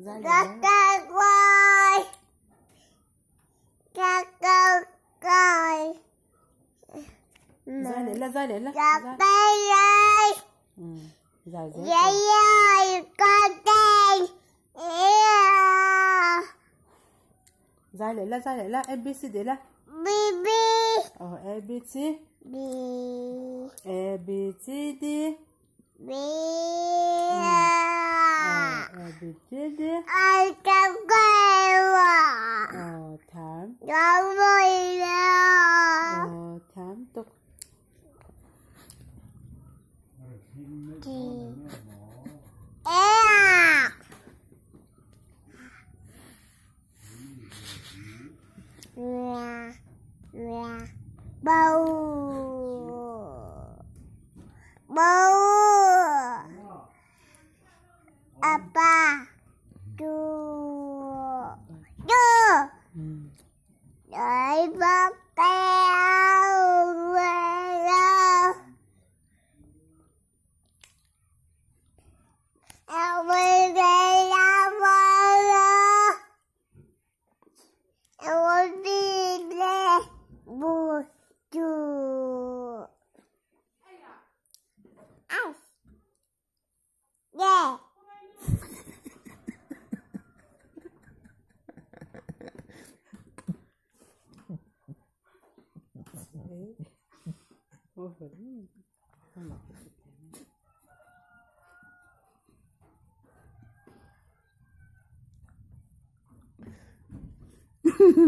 Ra Cà quay. Cà quay. Ra đấy là. Cà quay. Dài dễ. Dây con đen. Ra đấy là ABC đấy là. Bibi. ABC. B. ABCD. B. ABCD. Ai cà quay à? Thám. Đúng rồi đó. Thám tục. Bầu. Bầu. Apa. Chua. Chua. Để bắt tao về đâu. Tao về đâu đâu. Tao đi lên bùa chùa. Ai? Yeah. Ôi,